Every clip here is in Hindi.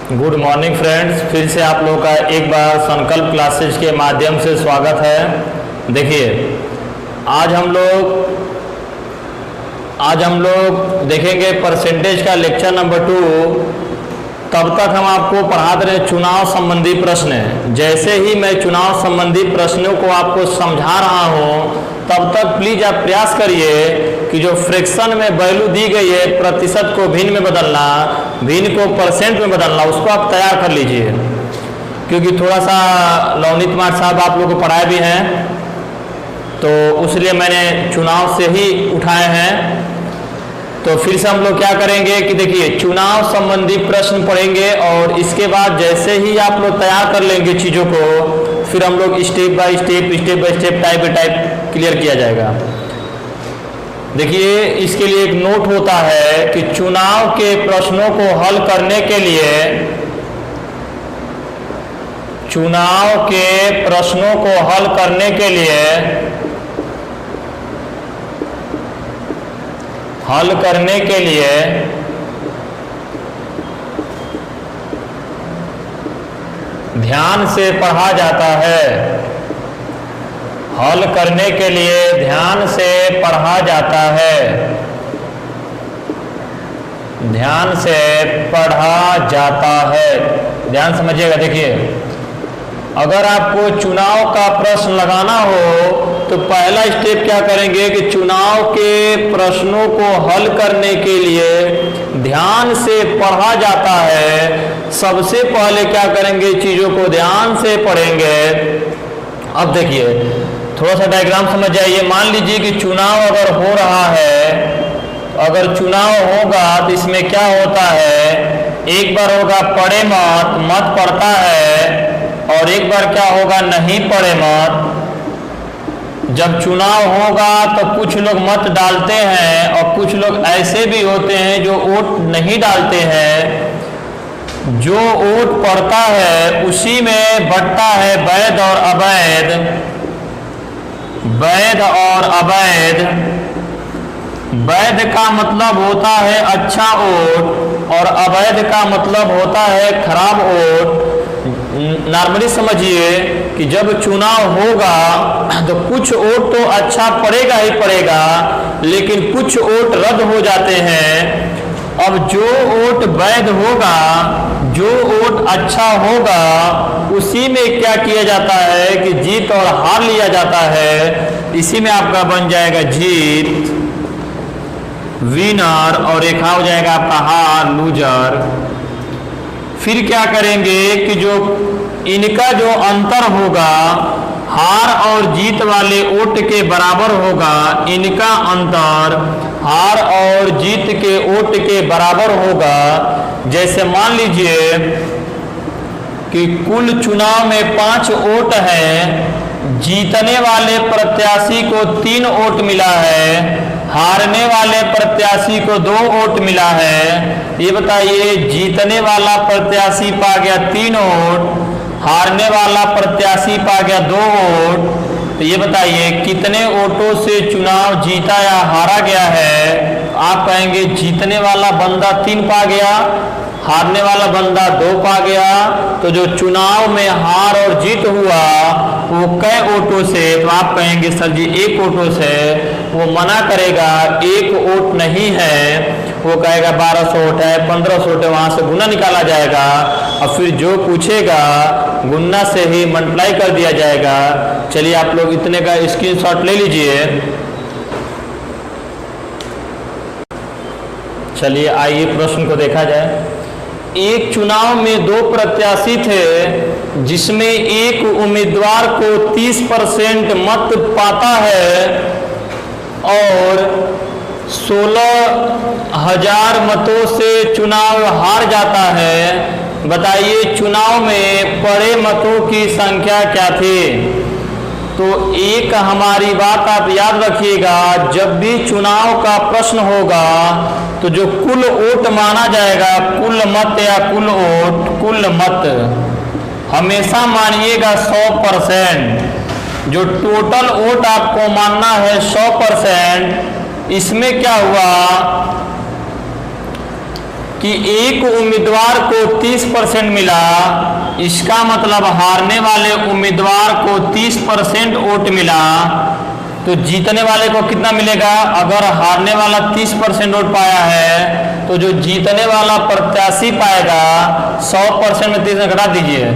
गुड मॉर्निंग फ्रेंड्स, फिर से आप लोगों का एक बार संकल्प क्लासेज के माध्यम से स्वागत है। देखिए आज हम लोग देखेंगे परसेंटेज का लेक्चर नंबर 2। तब तक हम आपको पढ़ाते रहे चुनाव संबंधी प्रश्न। जैसे ही मैं चुनाव संबंधी प्रश्नों को आपको समझा रहा हूँ तब तक प्लीज आप प्रयास करिए कि जो फ्रैक्शन में वैल्यू दी गई है, प्रतिशत को भिन्न में बदलना, भिन्न को परसेंट में बदलना, उसको आप तैयार कर लीजिए। क्योंकि थोड़ा सा नवनीत कुमार साहब आप लोगों को पढ़ाए भी हैं, तो उसलिए मैंने चुनाव से ही उठाए हैं। तो फिर से हम लोग क्या करेंगे कि देखिए चुनाव संबंधी प्रश्न पढ़ेंगे और इसके बाद जैसे ही आप लोग तैयार कर लेंगे चीज़ों को, फिर हम लोग step by step, type bye type clear किया जाएगा। देखिए इसके लिए एक नोट होता है कि चुनाव के प्रश्नों को हल करने के लिए, हल करने के लिए ध्यान से पढ़ा जाता है। हल करने के लिए ध्यान से पढ़ा जाता है। ध्यान से पढ़ा जाता है। ध्यान समझिएगा। देखिए अगर आपको चुनाव का प्रश्न लगाना हो तो पहला स्टेप क्या करेंगे कि चुनाव के प्रश्नों को हल करने के लिए ध्यान से पढ़ा जाता है। सबसे पहले क्या करेंगे, चीज़ों को ध्यान से पढ़ेंगे। अब देखिए थोड़ा सा डायग्राम समझ जाइए। मान लीजिए कि चुनाव अगर हो रहा है, अगर चुनाव होगा तो इसमें क्या होता है, एक बार होगा पढ़े मत पढ़ता है, और एक बार क्या होगा नहीं पढ़े मत। जब चुनाव होगा तो कुछ लोग मत डालते हैं और कुछ लोग ऐसे भी होते हैं जो वोट नहीं डालते हैं। जो वोट पड़ता है उसी में बंटता है वैध और अवैध। वैध और अवैध। वैध का मतलब होता है अच्छा वोट और अवैध का मतलब होता है खराब वोट। नॉर्मली समझिए कि जब चुनाव होगा तो कुछ वोट तो अच्छा पड़ेगा ही पड़ेगा, लेकिन कुछ वोट रद्द हो जाते हैं। अब जो वोट वैध होगा, जो वोट अच्छा होगा, उसी में क्या किया जाता है कि जीत और हार लिया जाता है। इसी में आपका बन जाएगा जीत, विनर, और एक हो जाएगा आपका हार, लूजर। फिर क्या करेंगे कि जो इनका जो अंतर होगा, हार और जीत वाले वोट के बराबर होगा। इनका अंतर हार और जीत के वोट के बराबर होगा। जैसे मान लीजिए कि कुल चुनाव में 5 वोट हैं, जीतने वाले प्रत्याशी को 3 वोट मिला है, हारने वाले प्रत्याशी को 2 वोट मिला है। ये बताइए जीतने वाला प्रत्याशी पा गया 3 वोट, हारने वाला प्रत्याशी पा गया 2 वोट। तो ये बताइए कितने वोटों से चुनाव जीता या हारा गया है। आप कहेंगे जीतने वाला बंदा 3 पा गया, हारने वाला बंदा 2 पा गया। तो जो चुनाव में हार और जीत हुआ वो कई वोटों से, तो आप कहेंगे सर जी 1 वोटों से। वो मना करेगा 1 वोट नहीं है, वो कहेगा 1200 वोट है, 1500 वोट है, वहाँ से गुना निकाला जाएगा और फिर जो पूछेगा गुना से ही मल्टीप्लाई कर दिया जाएगा। चलिए आप लोग इतने का स्क्रीनशॉट ले लीजिए। चलिए आइए प्रश्न को देखा जाए। एक चुनाव में 2 प्रत्याशी थे, जिसमें एक उम्मीदवार को 30% मत पाता है और 16,000 मतों से चुनाव हार जाता है। बताइए चुनाव में पड़े मतों की संख्या क्या थी। तो एक हमारी बात आप याद रखिएगा, जब भी चुनाव का प्रश्न होगा तो जो कुल वोट माना जाएगा, कुल मत या कुल वोट, कुल मत हमेशा मानिएगा 100%। जो टोटल वोट आपको मानना है 100%। इसमें क्या हुआ कि एक उम्मीदवार को 30% मिला, इसका मतलब हारने वाले उम्मीदवार को 30% वोट मिला, तो जीतने वाले को कितना मिलेगा? अगर हारने वाला 30% वोट पाया है तो जो जीतने वाला प्रत्याशी पाएगा 100% में 30 घटा दीजिए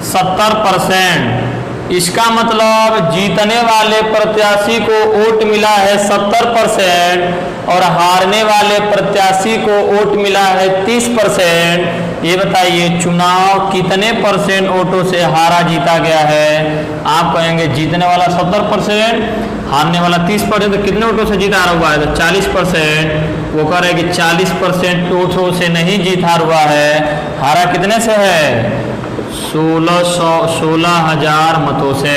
70%। इसका मतलब जीतने वाले प्रत्याशी को वोट मिला है 70% और हारने वाले प्रत्याशी को वोट मिला है 30%। ये बताइए चुनाव कितने परसेंट वोटों से हारा जीता गया है? आप कहेंगे जीतने वाला 70%, हारने वाला 30%, तो कितने वोटों से जीत हारा हुआ है? तो 40%। वो कह रहे हैं कि 40% वोटों से नहीं जीत हार हुआ है, हारा कितने से है? 16,000 मतों से।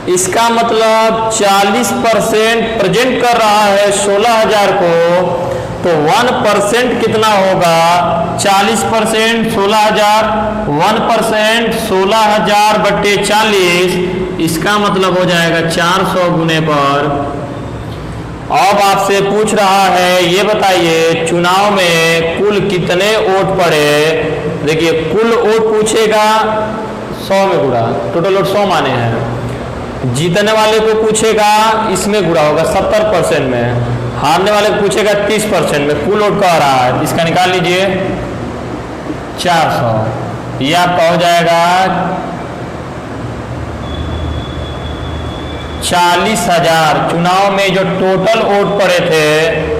इसका मतलब 40% प्रेजेंट कर रहा है 16,000 को, तो 1% कितना होगा? 40% 16,000, 1% 16,000 बट्टे 40, इसका मतलब हो जाएगा 400 गुने पर। अब आपसे पूछ रहा है ये बताइए चुनाव में कुल कितने वोट पड़े? देखिए कुल वोट पूछेगा 100 में गुणा, टोटल वोट 100 माने हैं। जीतने वाले को पूछेगा इसमें गुणा होगा 70% में, हारने वाले को पूछेगा 30% में, कुल वोट कह रहा है, इसका निकाल लीजिए 400। ये आपका हो जाएगा 40,000। चुनाव में जो टोटल वोट पड़े थे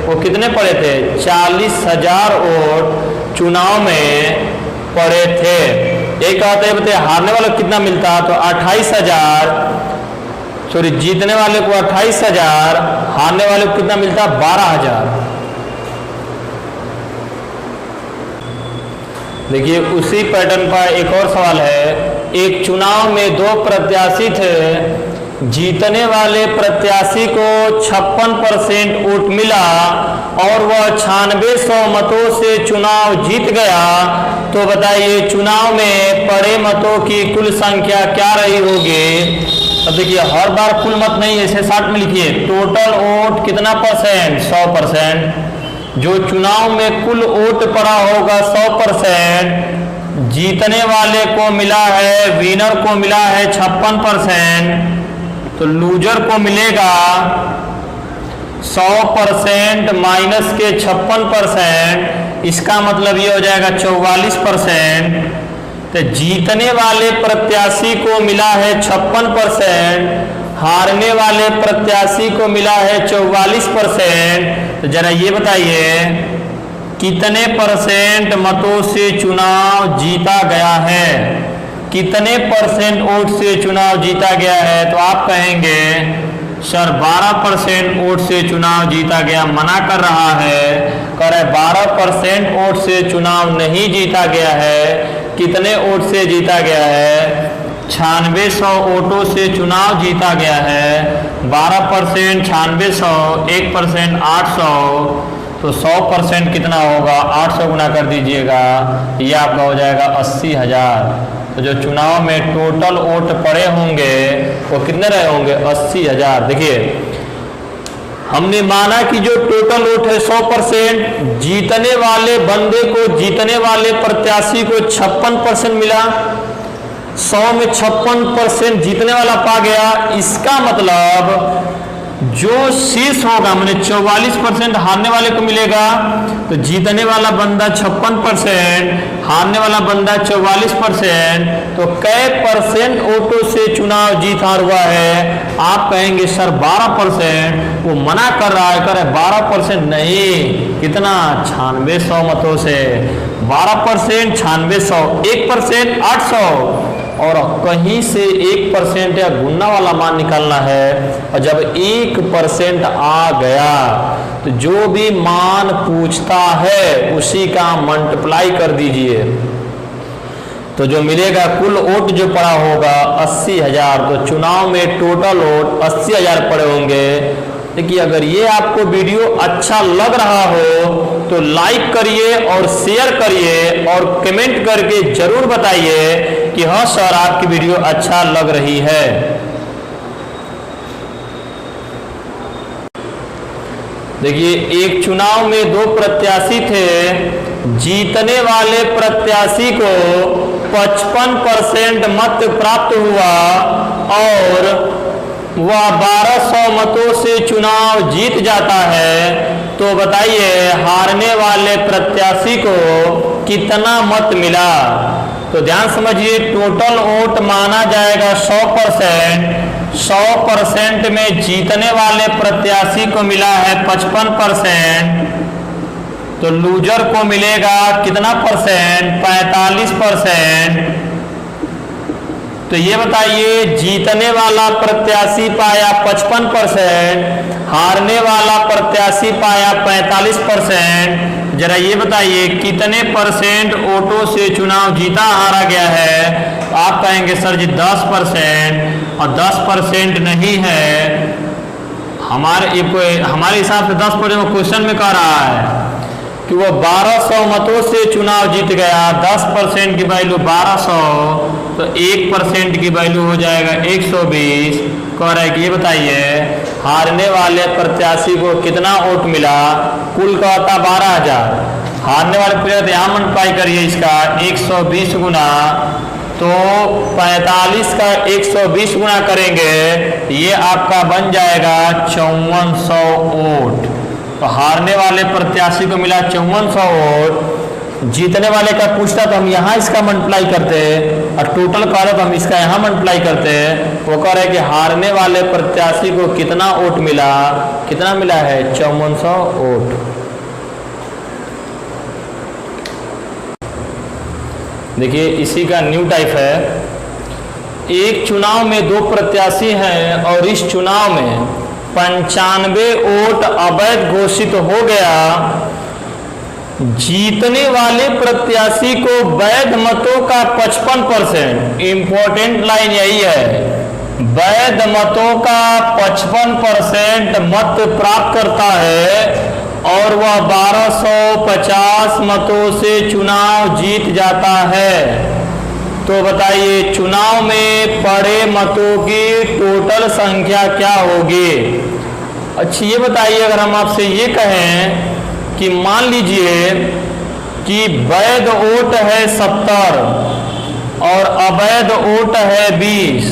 वो कितने पड़े थे? 40,000 वोट चुनाव में पड़े थे। एक कहते हैं बताइए हारने वाले को कितना मिलता? तो 28,000, सॉरी जीतने वाले को 28,000, हारने वाले को कितना मिलता? 12,000। देखिए उसी पैटर्न पर एक और सवाल है। एक चुनाव में 2 प्रत्याशी थे, जीतने वाले प्रत्याशी को 56% वोट मिला और वह 9600 मतों से चुनाव जीत गया, तो बताइए चुनाव में पड़े मतों की कुल संख्या क्या रही होगी? अब देखिए हर बार कुल मत नहीं, ऐसे 60 में लिखिए टोटल वोट कितना परसेंट? 100%। जो चुनाव में कुल वोट पड़ा होगा 100%, जीतने वाले को मिला है, विनर को मिला है 56%, तो लूजर को मिलेगा 100% माइनस के 56%, इसका मतलब ये हो जाएगा 44%। तो जीतने वाले प्रत्याशी को मिला है 56%, हारने वाले प्रत्याशी को मिला है 44%। तो जरा ये बताइए कितने परसेंट मतों से चुनाव जीता गया है? कितने परसेंट वोट से चुनाव जीता गया है? तो आप कहेंगे सर 12% वोट से चुनाव जीता गया। मना कर रहा है, कह रहे 12% वोट से चुनाव नहीं जीता गया है। कितने वोट से जीता गया है? 9600 वोटों से चुनाव जीता गया है। 12% 9600, 1% 800, तो 100% कितना होगा? 800 गुना कर दीजिएगा, ये आपका हो जाएगा 80,000। तो जो चुनाव में टोटल वोट पड़े होंगे वो कितने रहे होंगे? 80,000। देखिए हमने माना कि जो टोटल वोट है 100%, जीतने वाले बंदे को, जीतने वाले प्रत्याशी को 56% मिला, 100 में 56% जीतने वाला पा गया। इसका मतलब जो शेष होगा मैंने 44% हारने वाले को मिलेगा, तो जीतने वाला बंदा 56%, हारने वाला बंदा 44%, तो कै परसेंट वोटों से चुनाव जीत हार हुआ है? आप कहेंगे सर 12%। वो मना कर रहा है, कह रहे 12% नहीं, कितना? 9600 मतों से। 12% 9600, 1% 800, और कहीं से 1% या गुना वाला मान निकालना है। और जब 1% आ गया तो जो भी मान पूछता है उसी का मल्टीप्लाई कर दीजिए, तो जो मिलेगा कुल वोट जो पड़ा होगा 80,000। तो चुनाव में टोटल वोट 80,000 पड़े होंगे। देखिए अगर ये आपको वीडियो अच्छा लग रहा हो तो लाइक करिए और शेयर करिए और कमेंट करके जरूर बताइए कि हाँ सर आपकी वीडियो अच्छा लग रही है। देखिए, एक चुनाव में 2 प्रत्याशी थे। जीतने वाले प्रत्याशी को 55% मत प्राप्त हुआ और वह 1200 मतों से चुनाव जीत जाता है। तो बताइए, हारने वाले प्रत्याशी को कितना मत मिला? तो ध्यान समझिए, टोटल वोट माना जाएगा 100%। 100% में जीतने वाले प्रत्याशी को मिला है 55%, तो लूजर को मिलेगा कितना परसेंट? 45%। तो ये बताइए, जीतने वाला प्रत्याशी पाया 55%, हारने वाला प्रत्याशी पाया 45%। जरा ये बताइए, कितने परसेंट वोटों से चुनाव जीता हारा गया है? आप कहेंगे सर जी 10%, और 10% नहीं है। हमारे हिसाब से 10% क्वेश्चन में कह रहा है कि वो 1200 मतों से चुनाव जीत गया। 10% की वैल्यू 1200, तो 1% की वैल्यू हो जाएगा 120। कह रहा है कि ये बताइए, हारने वाले प्रत्याशी को कितना वोट मिला? कुल का होता 12,000। हारने वाले प्रत्याशी यहाँ मल्टीप्लाई करिए इसका 120 गुना, तो 45 का 120 गुना करेंगे, ये आपका बन जाएगा 5400 वोट। तो हारने वाले प्रत्याशी को मिला 5400 वोट। जीतने वाले का पूछता तो हम यहाँ इसका मल्टीप्लाई करते, और टोटल का तो हम इसका यहाँ मल्टीप्लाई करते। वो कह रहे हैं कि हारने वाले प्रत्याशी को कितना वोट मिला? कितना मिला है? 5400 वोट। देखिए, इसी का न्यू टाइप है। एक चुनाव में 2 प्रत्याशी हैं और इस चुनाव में 95 वोट अवैध घोषित हो गया। जीतने वाले प्रत्याशी को वैध मतों का 55%, इंपॉर्टेंट लाइन यही है, वैध मतों का 55% मत प्राप्त करता है और वह 1250 मतों से चुनाव जीत जाता है। तो बताइए, चुनाव में पड़े मतों की टोटल संख्या क्या होगी? अच्छा, ये बताइए, अगर हम आपसे ये कहें कि मान लीजिए कि वैध वोट है 70 और अवैध वोट है 20,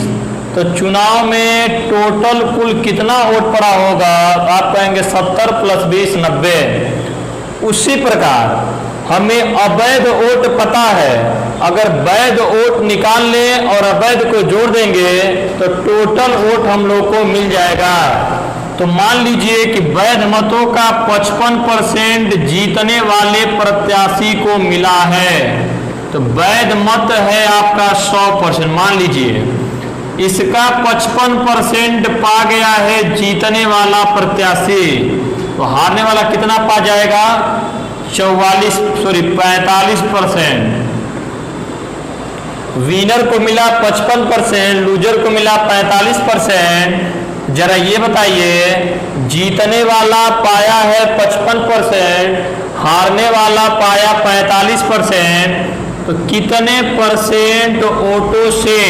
तो चुनाव में टोटल कुल कितना वोट पड़ा होगा? आप कहेंगे 70 + 20 90। उसी प्रकार हमें अवैध वोट पता है, अगर वैध वोट निकाल लें और अवैध को जोड़ देंगे तो टोटल वोट हम लोग को मिल जाएगा। तो मान लीजिए कि वैध मतों का 55% जीतने वाले प्रत्याशी को मिला है, तो वैध मत है आपका 100%। मान लीजिए इसका 55% पा गया है जीतने वाला प्रत्याशी, तो हारने वाला कितना पा जाएगा? 45%। विनर को मिला 55%, लूजर को मिला 45%। जरा ये बताइए, जीतने वाला पाया है 55%, हारने वाला पाया 45%, तो कितने परसेंट वोटों से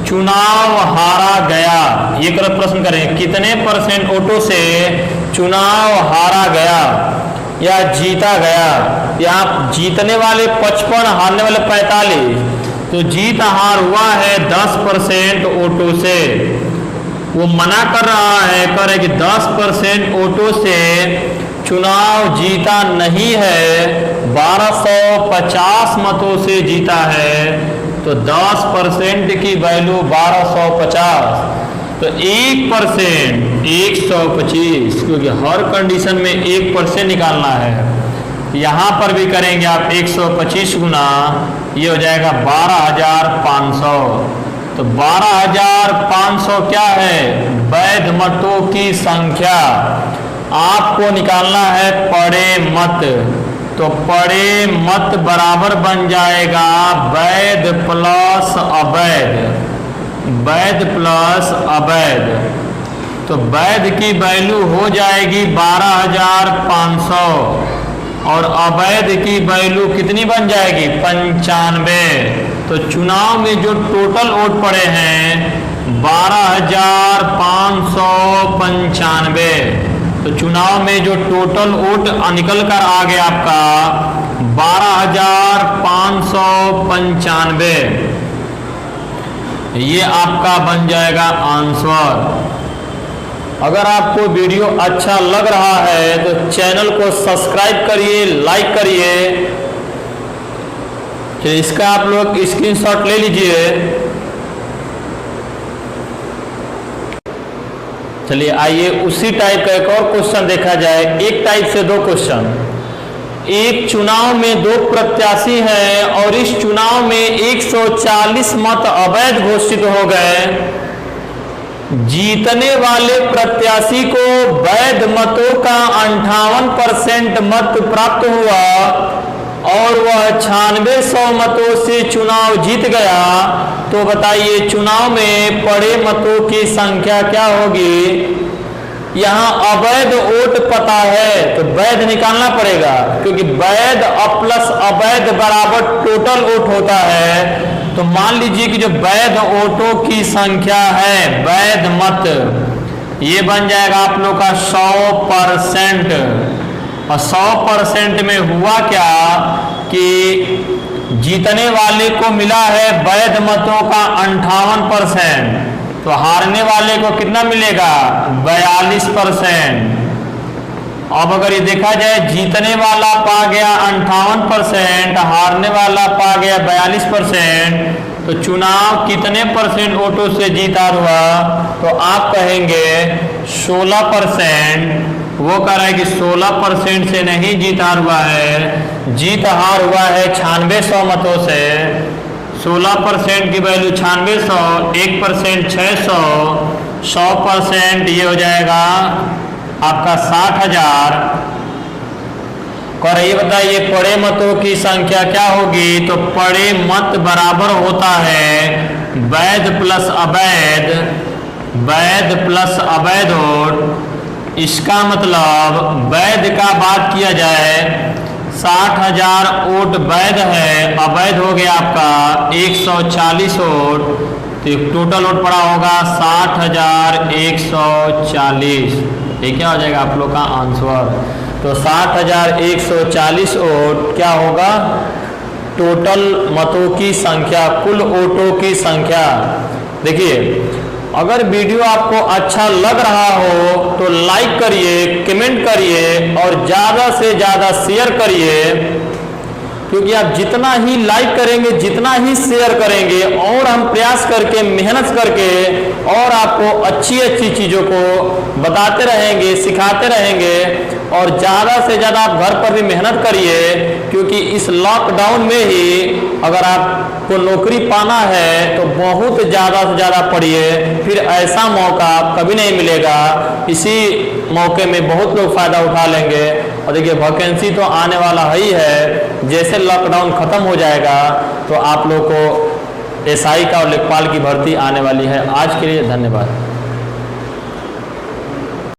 चुनाव हारा गया? ये प्रश्न करें, कितने परसेंट वोटों से चुनाव हारा गया या जीता गया? या जीतने वाले 55, हारने वाले 45, तो जीत हार हुआ है 10% वोटों से। वो मना कर रहा है, कह रहे कि 10% वोटों से चुनाव जीता नहीं है, 1250 मतों से जीता है। तो 10% की वैल्यू 1250, तो 1% 125, क्योंकि हर कंडीशन में 1% निकालना है। यहाँ पर भी करेंगे आप 125 गुना, ये हो जाएगा 12,500। तो 12,500 क्या है? वैध मतों की संख्या। आपको निकालना है पड़े मत, तो पड़े मत बराबर बन जाएगा वैध प्लस अवैध, वैध प्लस अवैध। तो वैध की वैल्यू हो जाएगी 12,500 और अवैध की वैल्यू कितनी बन जाएगी? 95। तो चुनाव में जो टोटल वोट पड़े हैं 12,595। तो चुनाव में जो टोटल वोट निकल कर आ गया आपका 12,595, ये आपका बन जाएगा आंसर। अगर आपको वीडियो अच्छा लग रहा है तो चैनल को सब्सक्राइब करिए, लाइक करिए। तो इसका आप लोग स्क्रीनशॉट ले लीजिए। चलिए आइए उसी टाइप का एक और क्वेश्चन देखा जाए। एक टाइप से दो क्वेश्चन। एक चुनाव में दो प्रत्याशी हैं और इस चुनाव में 140 मत अवैध घोषित हो गए। जीतने वाले प्रत्याशी को वैध मतों का 58% मत प्राप्त हुआ और वह 9600 मतों से चुनाव जीत गया। तो बताइए चुनाव में पड़े मतों की संख्या क्या होगी। यहाँ अवैध वोट पता है तो वैध निकालना पड़ेगा, क्योंकि वैध प्लस अवैध बराबर टोटल वोट होता है। तो मान लीजिए कि जो वैध वोटों की संख्या है, वैध मत, ये बन जाएगा आप लोग का 100%। और 100% में हुआ क्या कि जीतने वाले को मिला है वैध मतों का 58%, तो हारने वाले को कितना मिलेगा 42%। अब अगर ये देखा जाए जीतने वाला पा गया 58%, हारने वाला पा गया 42%, तो चुनाव कितने परसेंट वोटों से जीता हुआ। तो आप कहेंगे 16%। वो कह रहा है कि 16% से नहीं जीत हार हुआ है, जीत हार हुआ है 9600 मतों से। 16% की वैल्यू 9600, 1% 600, 100% ये हो जाएगा आपका 60,000। और ये बताइए पड़े मतों की संख्या क्या होगी। तो पड़े मत बराबर होता है वैध प्लस अवैध, वैध प्लस अवैध वोट। इसका मतलब वैध का बात किया जाए 60,000 वोट वैध है, अवैध हो गया आपका 140 वोट। तो टोटल वोट पड़ा होगा 60,140। ये क्या हो जाएगा आप लोग का आंसर। तो 60,140 वोट क्या होगा टोटल मतों की संख्या, कुल वोटों की संख्या। देखिए अगर वीडियो आपको अच्छा लग रहा हो तो लाइक करिए, कमेंट करिए और ज़्यादा से ज़्यादा शेयर करिए, क्योंकि आप जितना ही लाइक करेंगे, जितना ही शेयर करेंगे, और हम प्रयास करके मेहनत करके और आपको अच्छी अच्छी चीज़ों को बताते रहेंगे, सिखाते रहेंगे। और ज़्यादा से ज़्यादा आप घर पर भी मेहनत करिए, क्योंकि इस लॉकडाउन में ही अगर आपको नौकरी पाना है तो बहुत ज़्यादा से ज़्यादा पढ़िए, फिर ऐसा मौका कभी नहीं मिलेगा। इसी मौके में बहुत लोग फ़ायदा उठा लेंगे। और देखिए वैकेंसी तो आने वाला ही है, जैसे लॉकडाउन ख़त्म हो जाएगा तो आप लोग को एसआई का और लेखपाल की भर्ती आने वाली है। आज के लिए धन्यवाद।